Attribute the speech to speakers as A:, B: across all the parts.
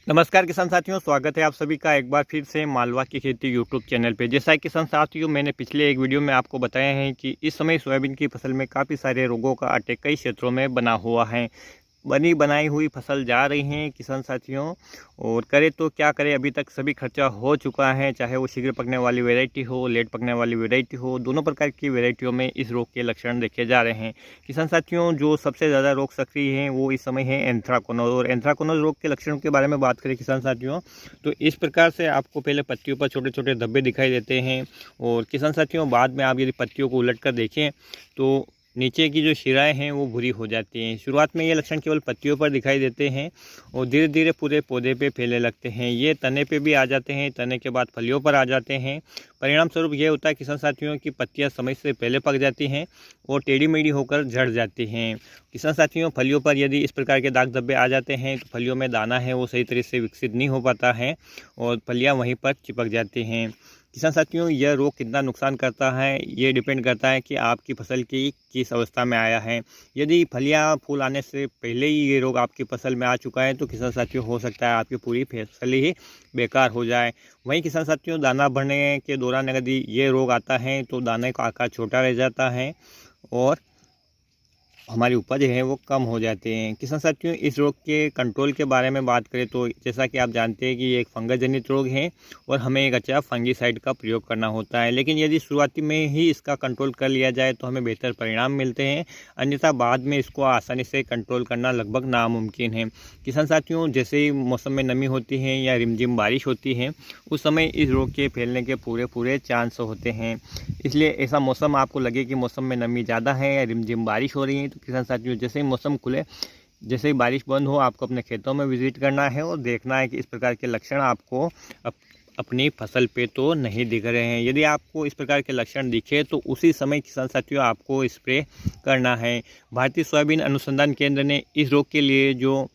A: नमस्कार किसान साथियों, स्वागत है आप सभी का एक बार फिर से मालवा की खेती यूट्यूब चैनल पे। जैसा कि किसान साथियों, मैंने पिछले एक वीडियो में आपको बताया है कि इस समय सोयाबीन की फसल में काफ़ी सारे रोगों का अटैक कई क्षेत्रों में बना हुआ है। बनी बनाई हुई फसल जा रही हैं किसान साथियों, और करें तो क्या करें। अभी तक सभी खर्चा हो चुका है, चाहे वो शीघ्र पकने वाली वैरायटी हो, लेट पकने वाली वैरायटी हो, दोनों प्रकार की वैरायटियों में इस रोग के लक्षण देखे जा रहे हैं किसान साथियों। जो सबसे ज़्यादा रोग सक्रिय हैं वो इस समय है एंथ्राकोनोज। और एंथ्राकोनोज रोग के लक्षणों के बारे में बात करें किसान साथियों, तो इस प्रकार से आपको पहले पत्तियों पर छोटे छोटे धब्बे दिखाई देते हैं। और किसान साथियों, बाद में आप यदि पत्तियों को उलट कर देखें तो नीचे की जो शिराएं हैं वो भूरी हो जाती हैं। शुरुआत में ये लक्षण केवल पत्तियों पर दिखाई देते हैं और धीरे धीरे पूरे पौधे पे फैलने लगते हैं। ये तने पे भी आ जाते हैं, तने के बाद फलियों पर आ जाते हैं। परिणाम स्वरूप ये होता है किसान साथियों की पत्तियां समय से पहले पक जाती हैं और टेढ़ी मेढ़ी होकर झड़ जाती हैं। किसान साथियों, फलियों पर यदि इस प्रकार के दाग धब्बे आ जाते हैं तो फलियों में दाना है वो सही तरह से विकसित नहीं हो पाता है और फलियाँ वहीं पर चिपक जाती हैं। किसान साथियों, यह रोग कितना नुकसान करता है ये डिपेंड करता है कि आपकी फसल की किस अवस्था में आया है। यदि फलियां फूल आने से पहले ही ये रोग आपकी फसल में आ चुका है तो किसान साथियों, हो सकता है आपकी पूरी फसल ही बेकार हो जाए। वहीं किसान साथियों, दाना भरने के दौरान यदि ये रोग आता है तो दाने का आकार छोटा रह जाता है और हमारी उपज है वो कम हो जाते हैं। किसान साथियों, इस रोग के कंट्रोल के बारे में बात करें तो जैसा कि आप जानते हैं कि ये एक फंगस जनित रोग है और हमें एक अच्छा फंगीसाइड का प्रयोग करना होता है। लेकिन यदि शुरुआती में ही इसका कंट्रोल कर लिया जाए तो हमें बेहतर परिणाम मिलते हैं, अन्यथा बाद में इसको आसानी से कंट्रोल करना लगभग नामुमकिन है। किसान साथियों, जैसे ही मौसम में नमी होती है या रिमझिम बारिश होती है उस समय इस रोग के फैलने के पूरे चांस होते हैं। इसलिए ऐसा मौसम आपको लगे कि मौसम में नमी ज़्यादा है या रिमझिम बारिश हो रही है तो किसान साथियों, जैसे ही मौसम खुले, जैसे ही बारिश बंद हो, आपको अपने खेतों में विजिट करना है और देखना है कि इस प्रकार के लक्षण आपको अपनी फसल पे तो नहीं दिख रहे हैं। यदि आपको इस प्रकार के लक्षण दिखे तो उसी समय किसान साथियों आपको स्प्रे करना है। भारतीय सोयाबीन अनुसंधान केंद्र ने इस रोग के लिए जो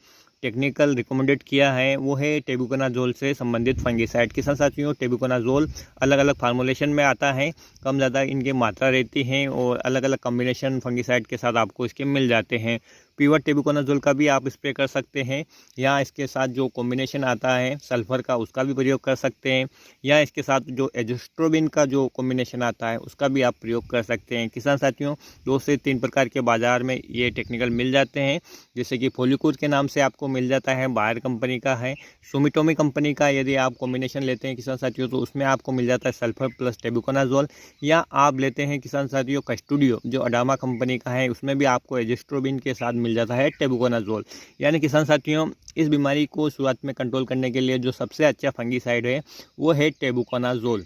A: टेक्निकल रिकमेंडेड किया है वो है टेबुकोनाजोल से संबंधित फंगीसाइड। किसान साथियों, टेबुकोनाजोल अलग अलग फार्मूलेशन में आता है, कम ज़्यादा इनकी मात्रा रहती है और अलग अलग कॉम्बिनेशन फंगीसाइड के साथ आपको इसके मिल जाते हैं। प्योर टेबुकोनाजोल का भी आप स्प्रे कर सकते हैं, या इसके साथ जो कॉम्बिनेशन आता है सल्फर का उसका भी प्रयोग कर सकते हैं, या इसके साथ जो एजोस्ट्रोबिन का जो कॉम्बिनेशन आता है उसका भी आप प्रयोग कर सकते हैं। किसान साथियों, 2 से 3 प्रकार के बाज़ार में ये टेक्निकल मिल जाते हैं, जैसे कि फोलिकुर के नाम से आपको मिल जाता है, बायर कंपनी का है, सुमिटोमी कंपनी का यदि आप कॉम्बिनेशन लेते हैं किसान साथियों तो उसमें आपको मिल जाता है सल्फर प्लस टेबुकोनाजोल, या आप लेते हैं किसान साथियों कस्टूडियो जो अडामा कंपनी का है, उसमें भी आपको एजोस्ट्रोबिन के साथ मिल जाता है टेबुकोनाजोल। यानी किसान साथियों, इस बीमारी को शुरुआत में कंट्रोल करने के लिए जो सबसे अच्छा फंगीसाइड है वो है टेबुकोनाजोल।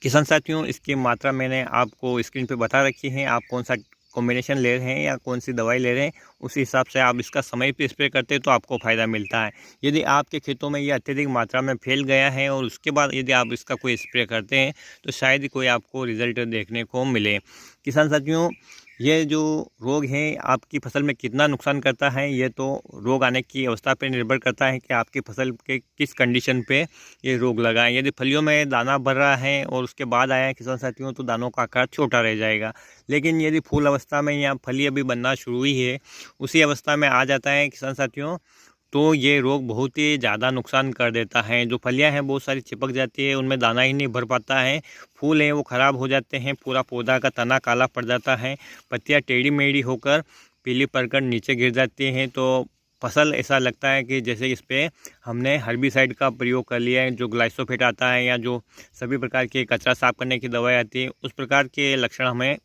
A: किसान साथियों, इसकी मात्रा मैंने आपको स्क्रीन पे बता रखी है। आप कौन सा कॉम्बिनेशन ले रहे हैं या कौन सी दवाई ले रहे हैं उसी हिसाब से आप इसका समय पे स्प्रे करते हैं तो आपको फ़ायदा मिलता है। यदि आपके खेतों में ये अत्यधिक मात्रा में फैल गया है और उसके बाद यदि आप इसका कोई स्प्रे करते हैं तो शायद ही कोई आपको रिज़ल्ट देखने को मिले। किसान साथियों, ये जो रोग है आपकी फसल में कितना नुकसान करता है ये तो रोग आने की अवस्था पर निर्भर करता है कि आपकी फसल के किस कंडीशन पे ये रोग लगा है। यदि फलियों में दाना भर रहा है और उसके बाद आया है किसान साथियों तो दानों का आकार छोटा रह जाएगा। लेकिन यदि फूल अवस्था में या फली अभी बनना शुरू हुई है, उसी अवस्था में आ जाता है किसान साथियों, तो ये रोग बहुत ही ज़्यादा नुकसान कर देता है। जो फलियां हैं बहुत सारी चिपक जाती है, उनमें दाना ही नहीं भर पाता है, फूल हैं वो ख़राब हो जाते हैं, पूरा पौधा का तना काला पड़ जाता है, पत्तियां टेढ़ी मेढ़ी होकर पीली पड़कर नीचे गिर जाती हैं। तो फसल ऐसा लगता है कि जैसे इस पर हमने हर्बिसाइड का प्रयोग कर लिया है, जो ग्लाइसोफेट आता है या जो सभी प्रकार के कचरा साफ करने की दवाई आती है, उस प्रकार के लक्षण हमें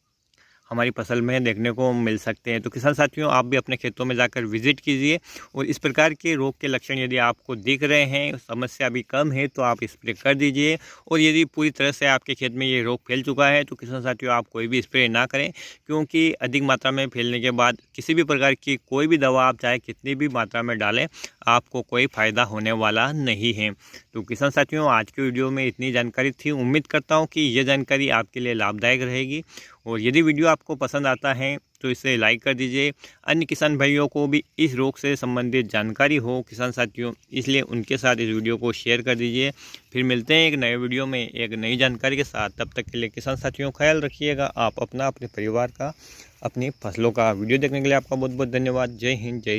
A: हमारी फसल में देखने को मिल सकते हैं। तो किसान साथियों, आप भी अपने खेतों में जाकर विजिट कीजिए और इस प्रकार के रोग के लक्षण यदि आपको दिख रहे हैं, समस्या भी कम है तो आप स्प्रे कर दीजिए। और यदि पूरी तरह से आपके खेत में ये रोग फैल चुका है तो किसान साथियों, आप कोई भी स्प्रे ना करें, क्योंकि अधिक मात्रा में फैलने के बाद किसी भी प्रकार की कोई भी दवा आप चाहे कितनी भी मात्रा में डालें, आपको कोई फ़ायदा होने वाला नहीं है। तो किसान साथियों, आज की वीडियो में इतनी जानकारी थी। उम्मीद करता हूँ कि यह जानकारी आपके लिए लाभदायक रहेगी और यदि वीडियो आपको पसंद आता है तो इसे लाइक कर दीजिए। अन्य किसान भाइयों को भी इस रोग से संबंधित जानकारी हो किसान साथियों, इसलिए उनके साथ इस वीडियो को शेयर कर दीजिए। फिर मिलते हैं एक नए वीडियो में एक नई जानकारी के साथ। तब तक के लिए किसान साथियों, ख्याल रखिएगा आप अपना, अपने परिवार का, अपनी फसलों का। वीडियो देखने के लिए आपका बहुत बहुत धन्यवाद। जय हिंद, जय